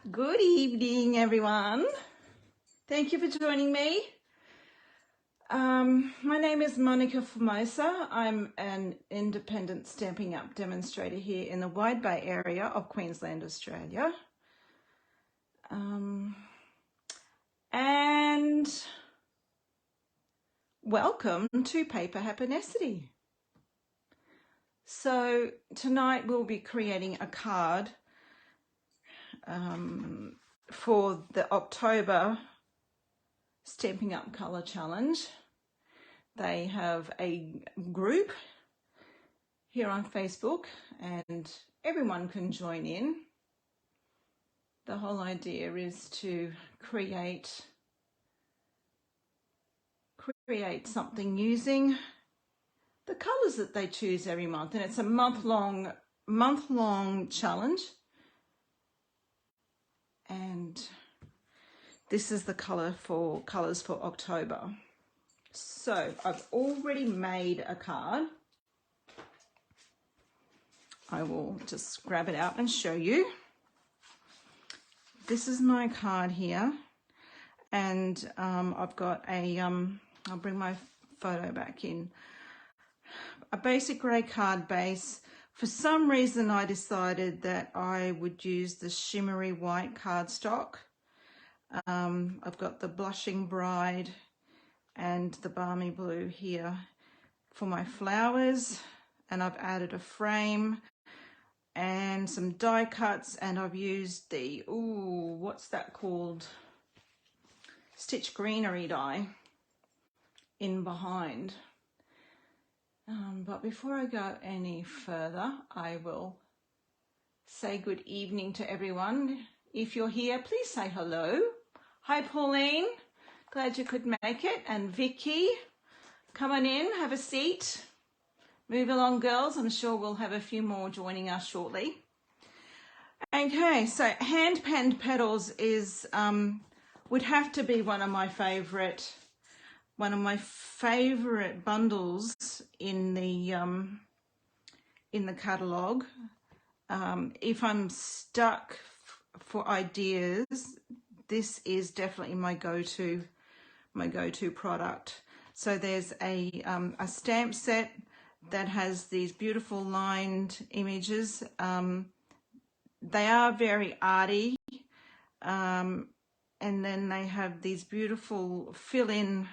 Good evening, everyone. Thank you for joining me. My name is Monica Formosa. I'm an independent Stampin' Up demonstrator here in the Wide Bay area of Queensland, Australia. And welcome to Paper Happinesity. So tonight we'll be creating a card for the October Stampin' Up Colour Challenge. They have a group here on Facebook and everyone can join in. The whole idea is to create something using the colours that they choose every month, and it's a month-long challenge. And this is the colours for October. So I've already made a card. I will just grab it out and show you. This is my card here, and I've got a I'll bring my photo back in. A basic grey card base. For some reason I decided that I would use the shimmery white cardstock. I've got the Blushing Bride and the Balmy blue here for my flowers, and I've added a frame and some die cuts, and I've used the, what's that called? Stitch Greenery die in behind. But before I go any further, I will say good evening to everyone. If you're here, please say hello. Hi, Pauline. Glad you could make it. And Vicky, come on in, have a seat. Move along, girls. I'm sure we'll have a few more joining us shortly. Okay, so hand-penned petals is would have to be one of my favourite bundles in the catalogue. If I'm stuck for ideas, this is definitely my go-to product. So there's a stamp set that has these beautiful lined images. They are very arty, and then they have these beautiful fill-in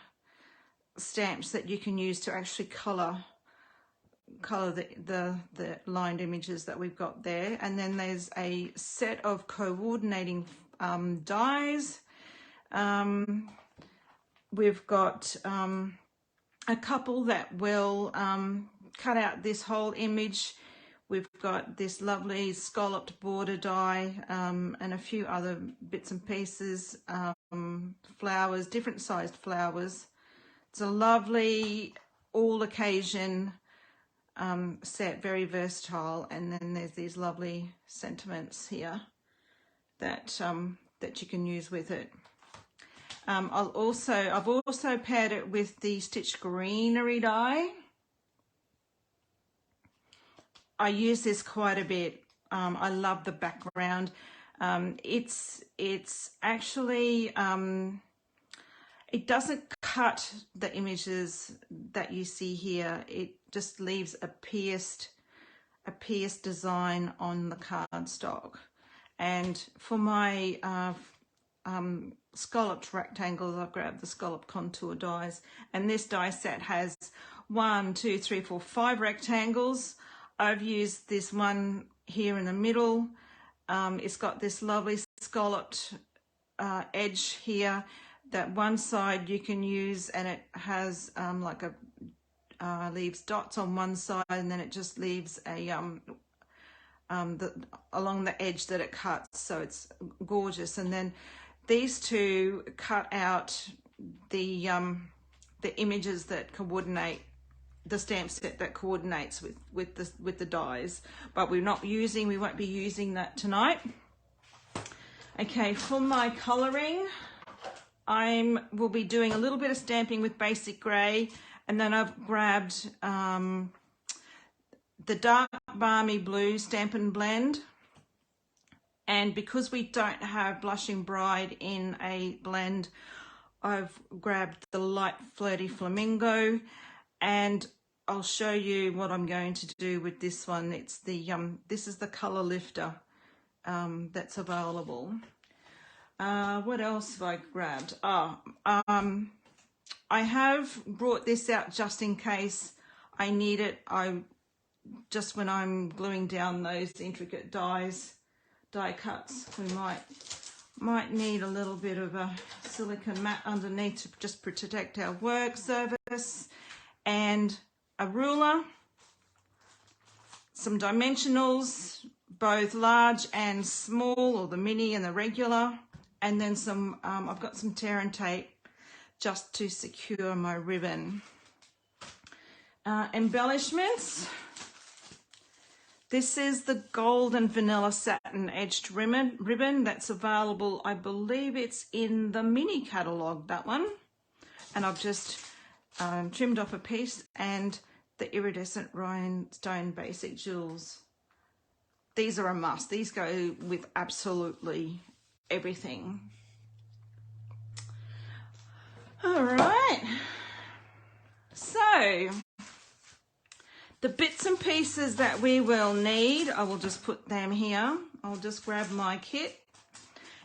stamps that you can use to actually color the lined images that we've got there. And then there's a set of coordinating dies. We've got a couple that will cut out this whole image. We've got this lovely scalloped border die, and a few other bits and pieces, flowers, different sized flowers. It's a lovely all occasion set, very versatile. And then there's these lovely sentiments here that that you can use with it. I've also paired it with the Stitch Greenery die. I use this quite a bit. I love the background. It's actually it doesn't cut the images that you see here. It just leaves a pierced design on the cardstock. And for my scalloped rectangles, I've grabbed the scalloped contour dies, and this die set has 1, 2, 3, 4, 5 rectangles. I've used this one here in the middle. It's got this lovely scalloped edge here. That one side you can use, and it has like a leaves dots on one side, and then it just leaves a along the edge that it cuts, so it's gorgeous. And then these two cut out the images that coordinate the stamp set that coordinates with the dies, but we won't be using that tonight. Okay, for my colouring, will be doing a little bit of stamping with basic grey, and then I've grabbed the dark Balmy blue Stampin' blend, And because we don't have Blushing Bride in a blend, I've grabbed the light Flirty Flamingo, and I'll show you what I'm going to do with this one. It's the this is the color lifter that's available. What else have I grabbed? I have brought this out just in case I need it. Just when I'm gluing down those intricate die cuts, we might need a little bit of a silicone mat underneath to just protect our work surface, and a ruler, some dimensionals, both large and small, or the mini and the regular, and then some I've got some tear and tape just to secure my ribbon. Embellishments. This is the gold and vanilla satin edged ribbon that's available. I believe it's in the mini catalogue, that one. And I've just trimmed off a piece, and the Iridescent Rhinestone Basic Jewels. These are a must. These go with absolutely everything. All right. So the bits and pieces that we will need, I will just put them here. I'll just grab my kit.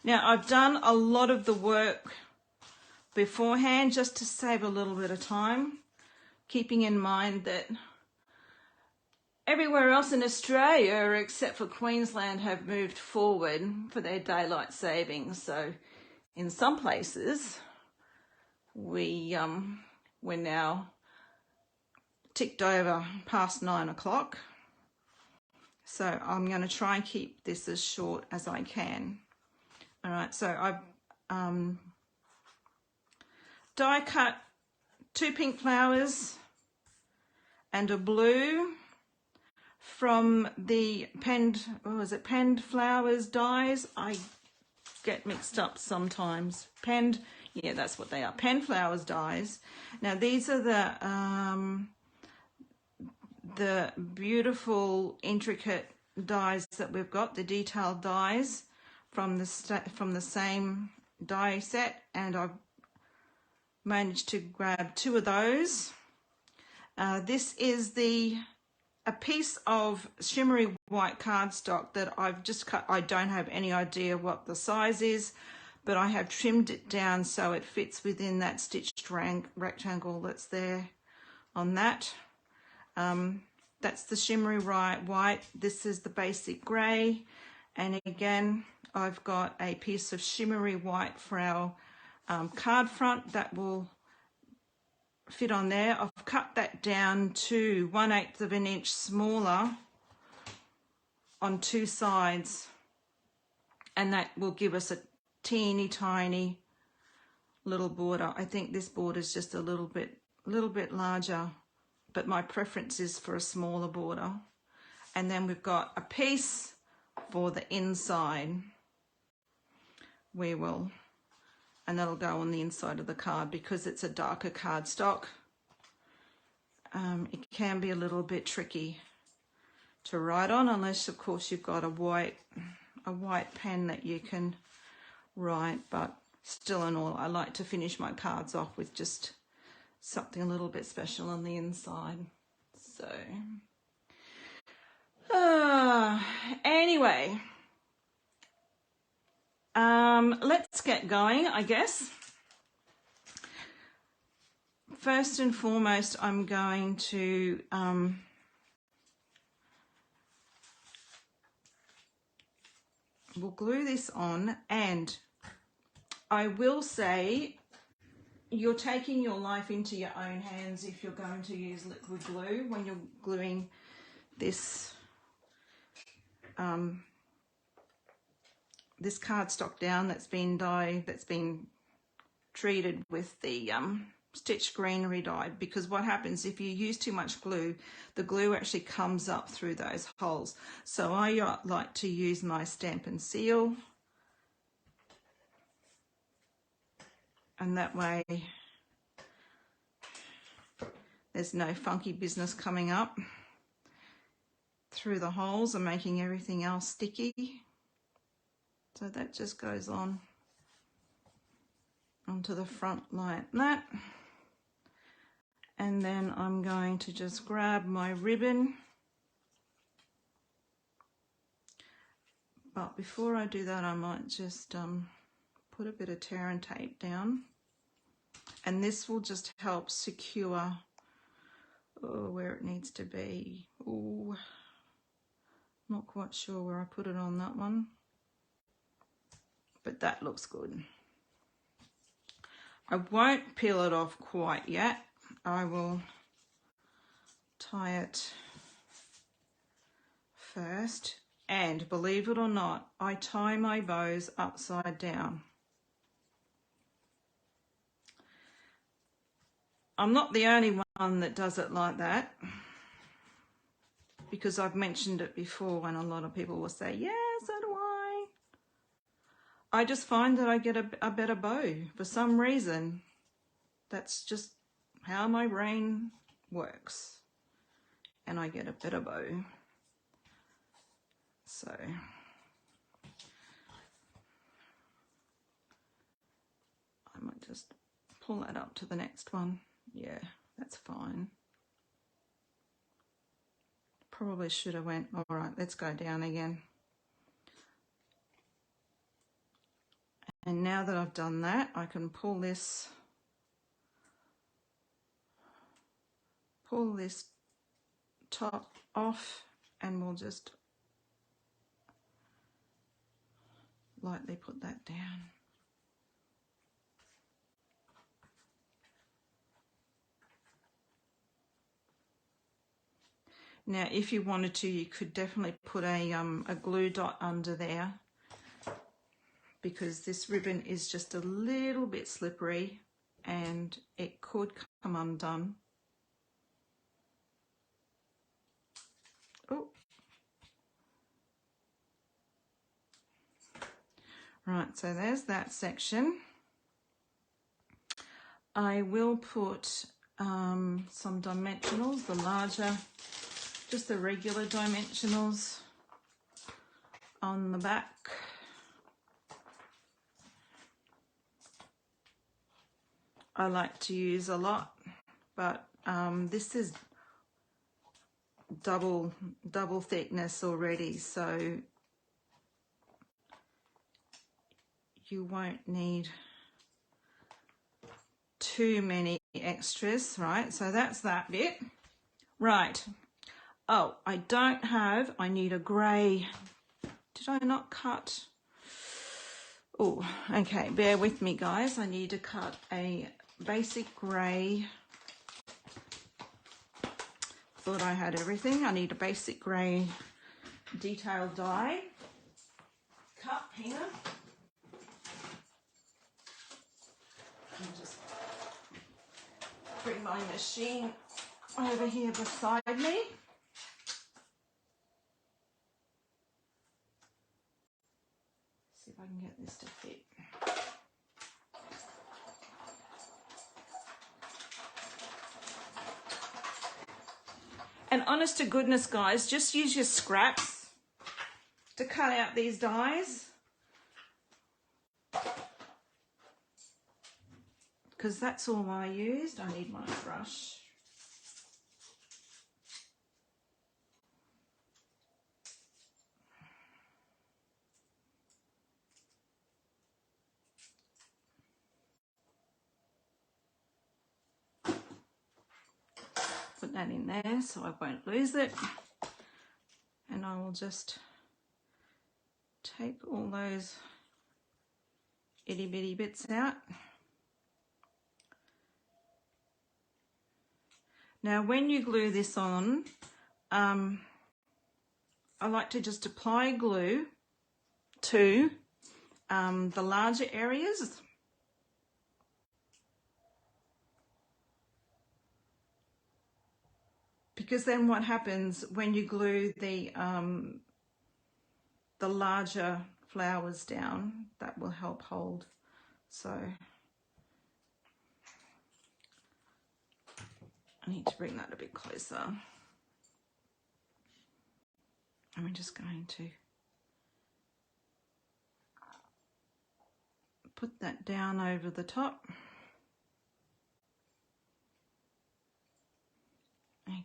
Now, I've done a lot of the work beforehand just to save a little bit of time, keeping in mind that everywhere else in Australia except for Queensland have moved forward for their daylight savings. So in some places we're now ticked over past 9 o'clock. So I'm going to try and keep this as short as I can. All right, so I've die cut 2 pink flowers and a blue from the penned flowers dies. I get mixed up sometimes. Penned, yeah, that's what they are. Penned flowers dies. Now these are the beautiful intricate dies that we've got, the detailed dies from the same die set, and I've managed to grab 2 of those. This is a piece of shimmery white cardstock that I've just cut. I don't have any idea what the size is, but I have trimmed it down so it fits within that stitched rectangle that's there on that. That's the shimmery white. This is the basic grey, and again I've got a piece of shimmery white for our card front that will fit on there. I've cut that down to 1/8 of an inch smaller on 2 sides, and that will give us a teeny tiny little border. I think this border is just a little bit larger, but my preference is for a smaller border. And then we've got a piece for the inside. And that'll go on the inside of the card because it's a darker cardstock. It can be a little bit tricky to write on, unless of course you've got a white pen that you can write, but still in all, I like to finish my cards off with just something a little bit special on the inside. So anyway, let's get going, I guess. First and foremost, I'm going to we'll glue this on, and I will say you're taking your life into your own hands if you're going to use liquid glue when you're gluing this this cardstock down that's been treated with the stitched greenery dye, because what happens if you use too much glue, the glue actually comes up through those holes. So I like to use my Stampin' Seal, and that way there's no funky business coming up through the holes and making everything else sticky. So that just goes on onto the front like that. And then I'm going to just grab my ribbon. But before I do that, I might just put a bit of tear and tape down. And this will just help secure where it needs to be. Oh, not quite sure where I put it on that one. But that looks good. I won't peel it off quite yet. I will tie it first. And believe it or not, I tie my bows upside down. I'm not the only one that does it like that, because I've mentioned it before when a lot of people will say, yeah, so do I. I just find that I get a better bow for some reason. That's just how my brain works. And I get a better bow. So I might just pull that up to the next one. Yeah, that's fine. Probably should have went, all right, let's go down again. And now that I've done that, I can pull this top off, and we'll just lightly put that down. Now, if you wanted to, you could definitely put a glue dot under there, because this ribbon is just a little bit slippery and it could come undone. Oh. Right, so there's that section. I will put some dimensionals, the larger, just the regular dimensionals on the back. I like to use a lot, but this is double thickness already, so you won't need too many extras, right? So that's that bit. Right. Oh, I need a grey. Did I not cut? Oh, okay, bear with me, guys. I need to cut a basic grey. Thought I had everything. I need a basic grey detail die cut here. I'll just bring my machine over here beside me. See if I can get this to fit. And honest to goodness, guys, just use your scraps to cut out these dies, because that's all I used. I need my brush. Put that in there so I won't lose it. And I will just take all those itty bitty bits out. Now when you glue this on, I like to just apply glue to the larger areas. Because then what happens when you glue the larger flowers down, that will help hold. So I need to bring that a bit closer. And we're just going to put that down over the top. Okay.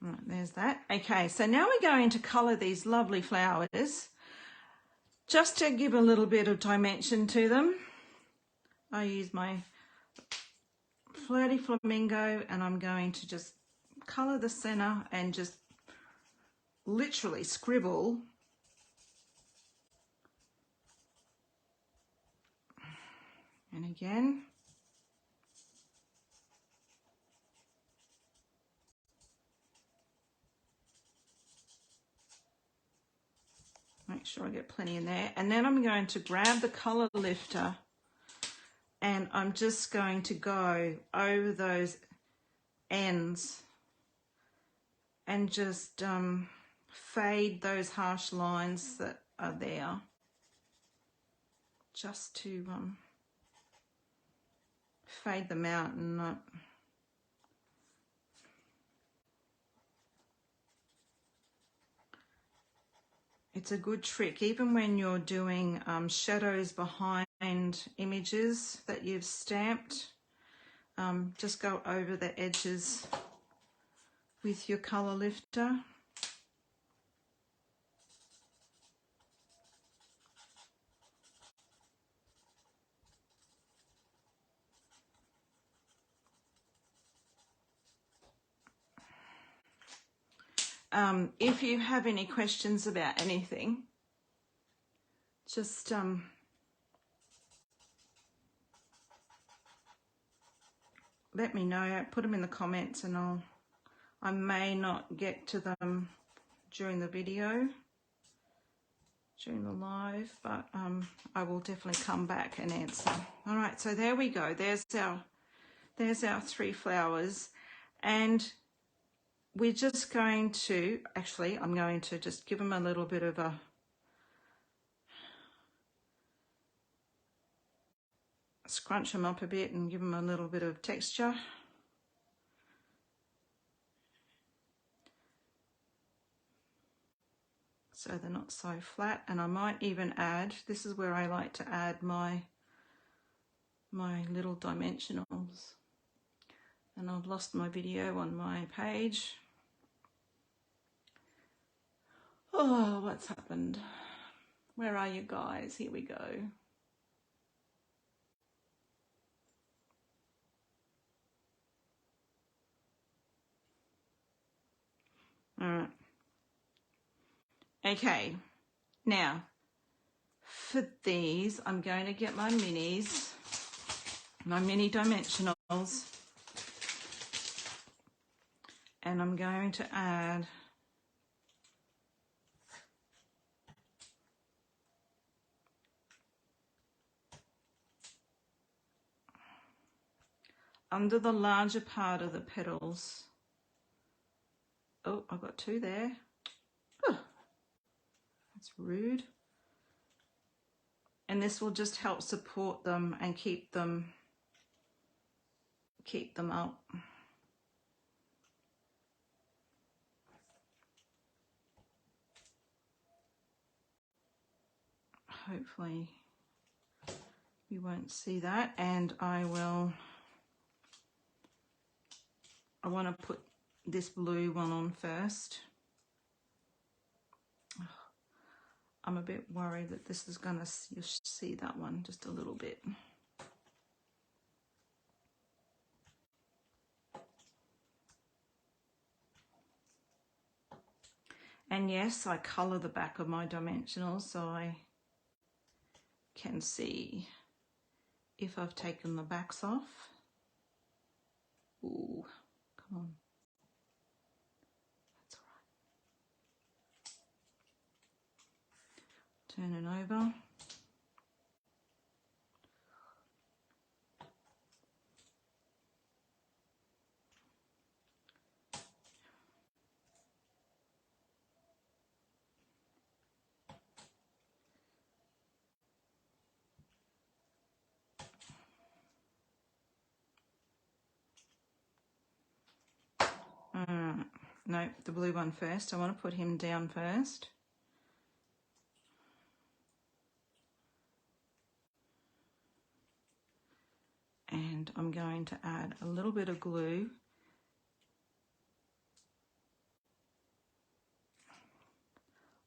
Right, there's that. Okay, so now we're going to colour these lovely flowers. Just to give a little bit of dimension to them, I use my Flirty Flamingo and I'm going to just colour the centre and just literally scribble and again. Make sure I get plenty in there. And then I'm going to grab the colour lifter and I'm just going to go over those ends and just fade those harsh lines that are there, just to fade them out and not. It's a good trick, even when you're doing shadows behind images that you've stamped. Just go over the edges with your colour lifter. If you have any questions about anything, just let me know, put them in the comments, and I may not get to them during the video, during the live, but I will definitely come back and answer. All right, so there we go. There's our 3 flowers, and we're just going to, actually, I'm going to just give them a little bit of a scrunch them up a bit and give them a little bit of texture. So they're not so flat. And I might even add, this is where I like to add my little dimensionals. And I've lost my video on my page. Oh, what's happened? Where are you guys? Here we go. All right. Okay, now for these, I'm going to get my minis, my mini dimensionals, and I'm going to add under the larger part of the petals. Oh, I've got 2 there. Oh, that's rude. And this will just help support them and keep them up. Hopefully you won't see that, and I want to put this blue one on first. I'm a bit worried that this is gonna, you'll see that one just a little bit. And yes, I colour the back of my dimensionals so I can see if I've taken the backs off. Ooh, come on. That's all right. Turn it over. no, the blue one first. I want to put him down first. And I'm going to add a little bit of glue.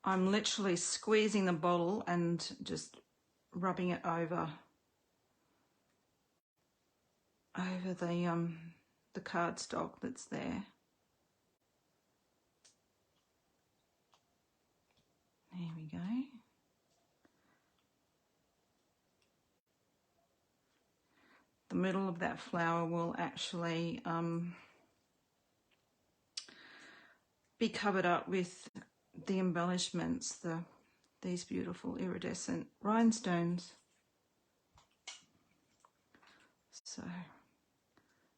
I'm literally squeezing the bottle and just rubbing it over the cardstock that's there. There we go. The middle of that flower will actually be covered up with the embellishments, these beautiful iridescent rhinestones.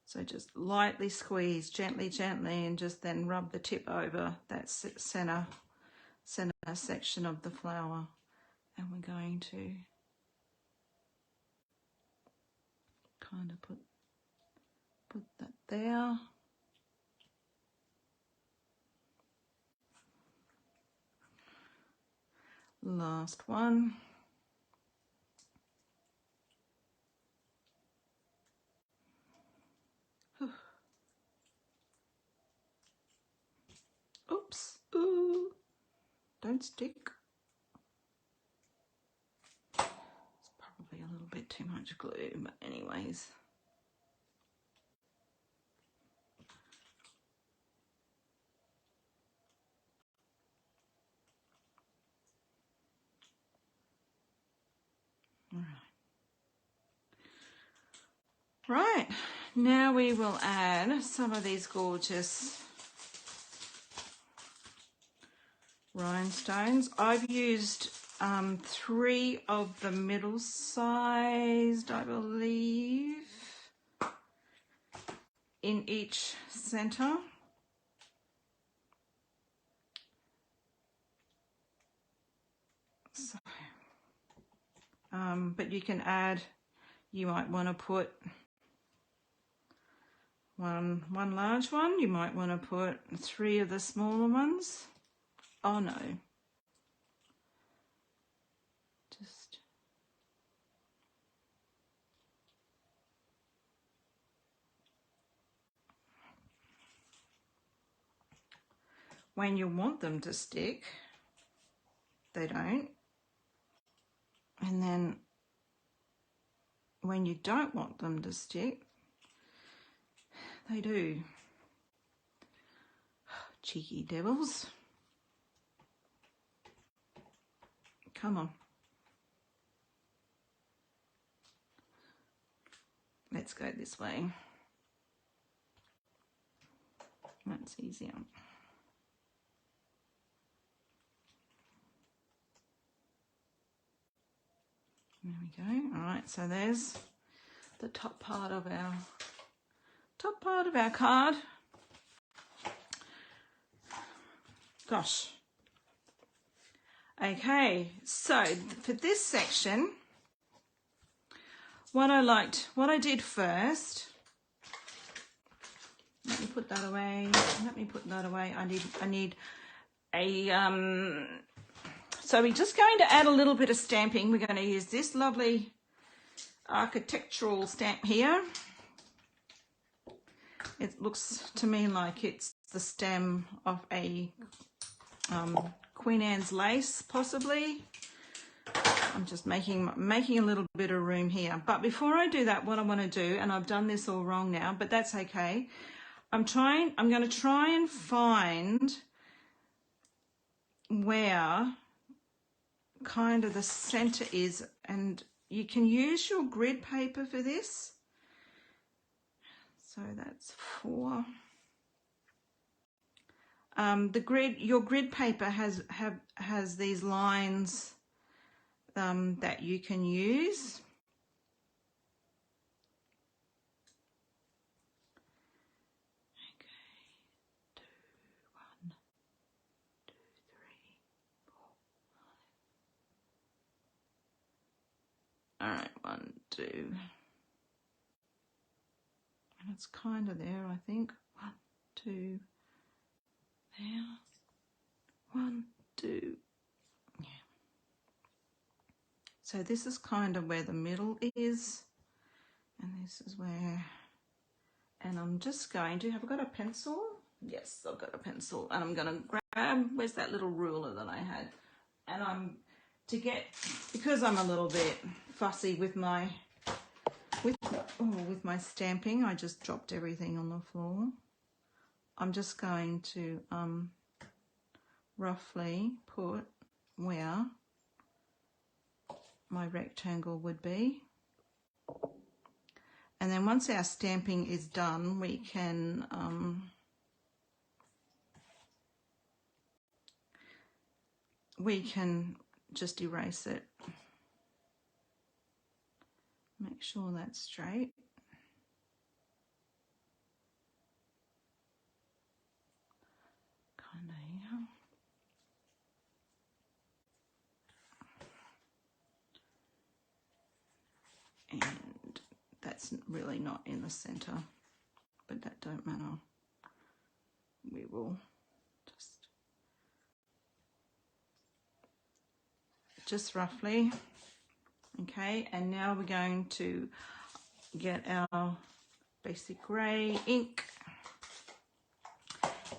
So just lightly squeeze, gently, and just then rub the tip over that center section of the flower. And we're going to kind of put that there. Last one. Oops, ooh, don't stick. It's probably a little bit too much glue, but anyways. All right. Right, now we will add some of these gorgeous rhinestones. I've used 3 of the middle sized, I believe, in each center. So, but you can add, you might want to put one large one, you might want to put 3 of the smaller ones. Oh no. Just when you want them to stick, they don't. And then when you don't want them to stick, they do. Cheeky devils. Come on. Let's go this way. That's easier. There we go. All right, so there's the top part of our card. Gosh. Okay, so for this section, what I did first, let me put that away. I need a so we're just going to add a little bit of stamping. We're going to use this lovely architectural stamp here. It looks to me like it's the stem of a Queen Anne's lace, possibly. I'm just making a little bit of room here. But before I do that, what I want to do, and I've done this all wrong now, but that's okay. I'm going to try and find where kind of the center is, and you can use your grid paper for this. So that's 4. Your grid paper has these lines that you can use. Okay, 2, 1, 2, 3, 4. All right, 1, 2, and it's kind of there, I think. 1, 2, So this is kind of where the middle is, and this is where, and I'm just going to, have I got a pencil? Yes, I've got a pencil, and I'm going to grab, where's that little ruler that I had? And I'm, to get, because I'm a little bit fussy with my, with my stamping, I just dropped everything on the floor. I'm just going to roughly put where my rectangle would be. And then once our stamping is done, we can just erase it. Make sure that's straight. Kind of here. And that's really not in the center, but that don't matter. We will just roughly. Okay, and now we're going to get our basic grey ink,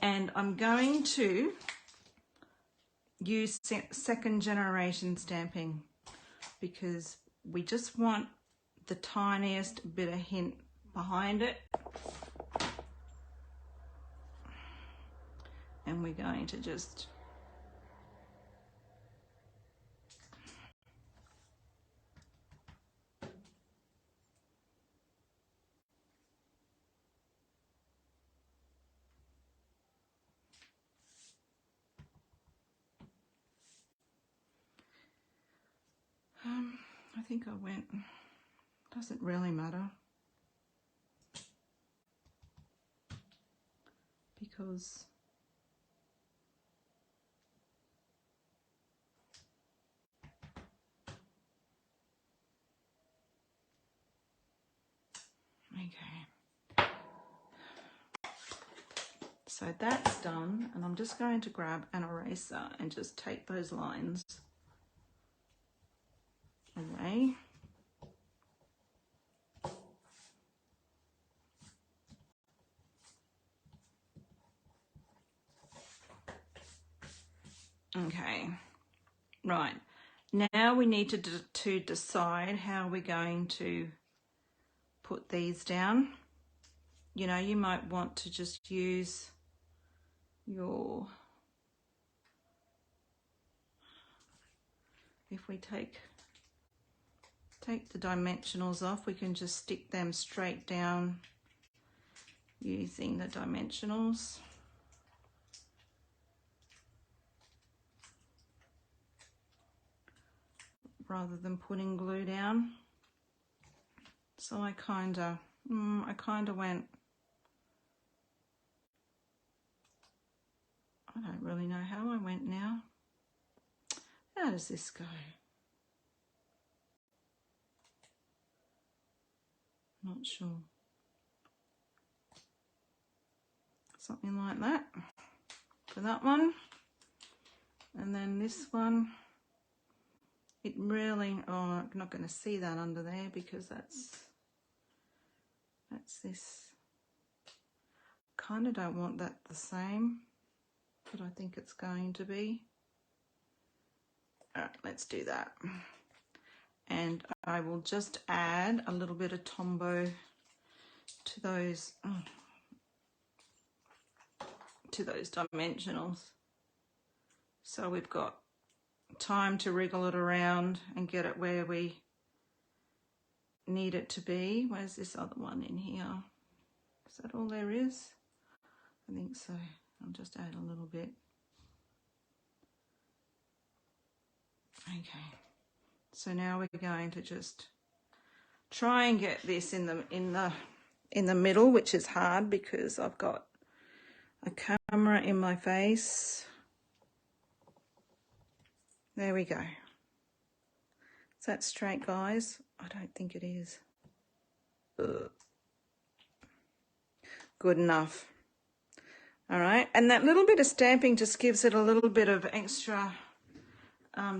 and I'm going to use second generation stamping because we just want the tiniest bit of hint behind it, and we're going to just I think I went, doesn't really matter because okay, so that's done, and I'm just going to grab an eraser and just take those lines away. Okay, right, now we need to decide how we're going to put these down. You know, you might want to just use your, if we take the dimensionals off, we can just stick them straight down using the dimensionals. Rather than putting glue down. So I kind of went, I don't really know how I went now. How does this go? Not sure. Something like that for that one. And then this one, it really, oh, I'm not going to see that under there because that's this. Kind of don't want that the same, but I think it's going to be. All right, let's do that. And I will just add a little bit of Tombow to those dimensionals. So we've got time to wriggle it around and get it where we need it to be. Where's this other one in here? Is that all there is? I think so. I'll just add a little bit. Okay. So now we're going to just try and get this in the middle, which is hard because I've got a camera in my face. There we go. Is that straight, guys? I don't think it is. Ugh. Good enough. All right, and that little bit of stamping just gives it a little bit of extra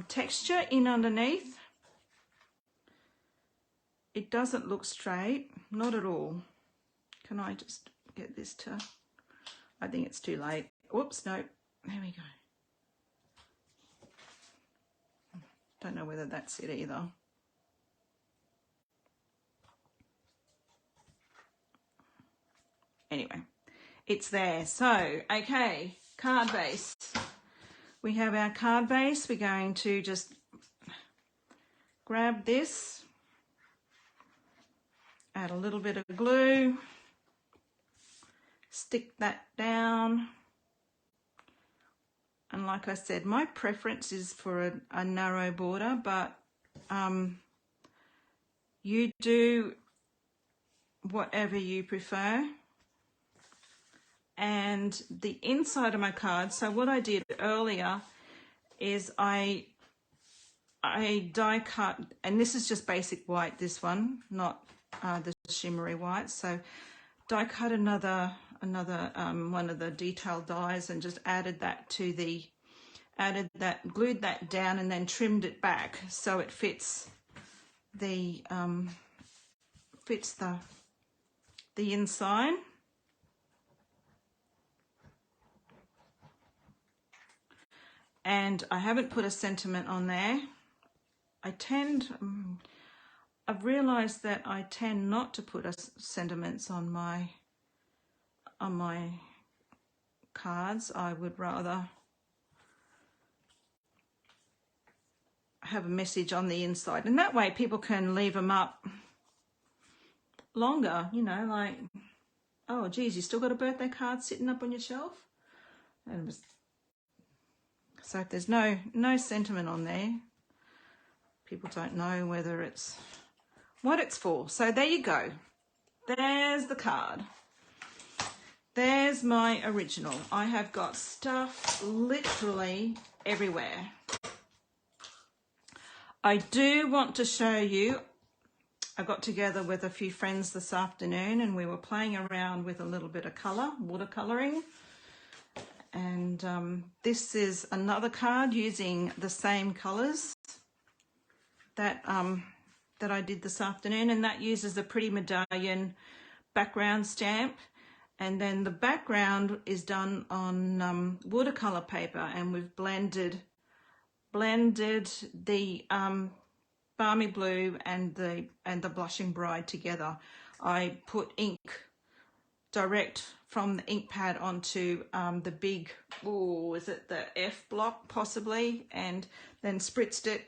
texture in underneath. it doesn't look straight, not at all. Can I just get this to, I think it's too late. Whoops, no, there we go. Don't know whether that's it either. Anyway, it's there. So, okay, card base. We have our card base. We're going to just grab this, add a little bit of glue, stick that down. And like I said, my preference is for a narrow border, but you do whatever you prefer. And the inside of my card, so what I did earlier is I die cut, and this is just basic white, this one, not the shimmery white. So die cut another one of the detailed dies and just added that to the, glued that down and then trimmed it back so it fits the inside. And I haven't put a sentiment on there. I've realized that I tend not to put sentiments on my cards. I would rather have a message on the inside, and that way people can leave them up longer, you know, like, oh geez, you still got a birthday card sitting up on your shelf. And so if there's no sentiment on there, people don't know whether it's what it's for. So there you go. There's the card. There's my original. I have got stuff literally everywhere. I do want to show you, I got together with a few friends this afternoon and we were playing around with a little bit of colour, watercolouring. And this is another card using the same colours that I did this afternoon, and that uses the Pretty Medallion background stamp. And then the background is done on watercolour paper, and we've blended the Balmy Blue and the Blushing Bride together. I put ink direct from the ink pad onto the big, is it the F block possibly, and then spritzed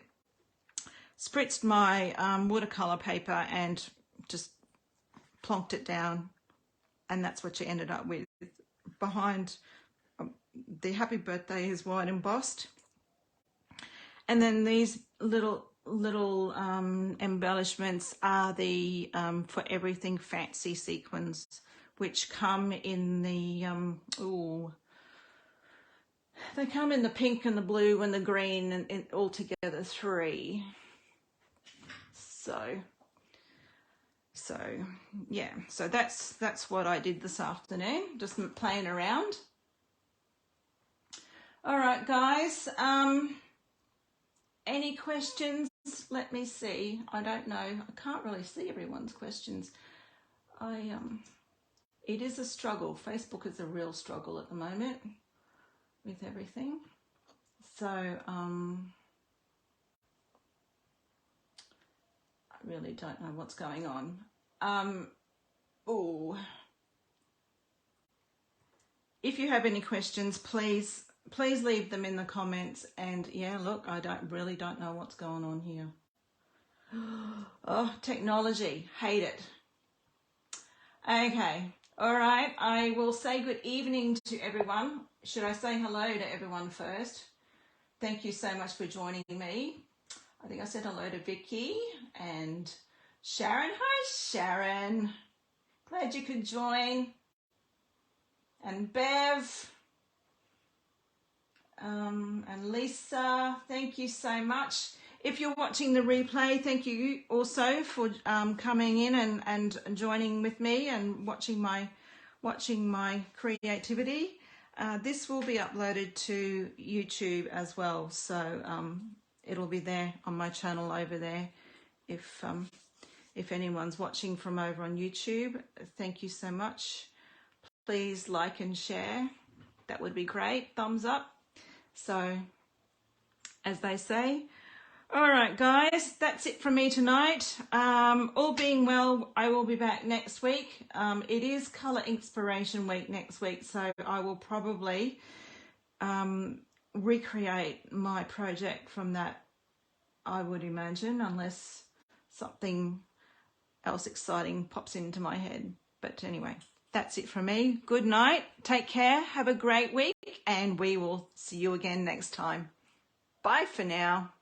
my watercolor paper and just plonked it down, and that's what you ended up with. Behind the happy birthday is white embossed, and then these little embellishments are the For Everything fancy sequins, which come in the they come in the pink and the blue and the green, and all together 3. So yeah, so that's what I did this afternoon, just playing around. All right, guys, any questions? Let me see. I don't know. I can't really see everyone's questions. It is a struggle. Facebook is a real struggle at the moment with everything. So I really don't know what's going on. If you have any questions, please leave them in the comments. And yeah, look, I really don't know what's going on here. Oh, technology, hate it. Okay. All right, I will say good evening to everyone. Should I say hello to everyone first? Thank you so much for joining me. I think I said hello to Vicky and Sharon. Hi, Sharon. Glad you could join. And Bev and Lisa, thank you so much. If you're watching the replay, thank you also for coming in and joining with me and watching my creativity. This will be uploaded to YouTube as well, so it'll be there on my channel over there if If anyone's watching from over on YouTube, thank you so much. Please like and share. That would be great. Thumbs up. So, as they say, all right, guys, that's it from me tonight. All being well, I will be back next week. It is Colour Inspiration Week next week, so I will probably recreate my project from that, I would imagine, unless something else exciting pops into my head. But anyway, that's it from me. Good night. Take care. Have a great week, and we will see you again next time. Bye for now.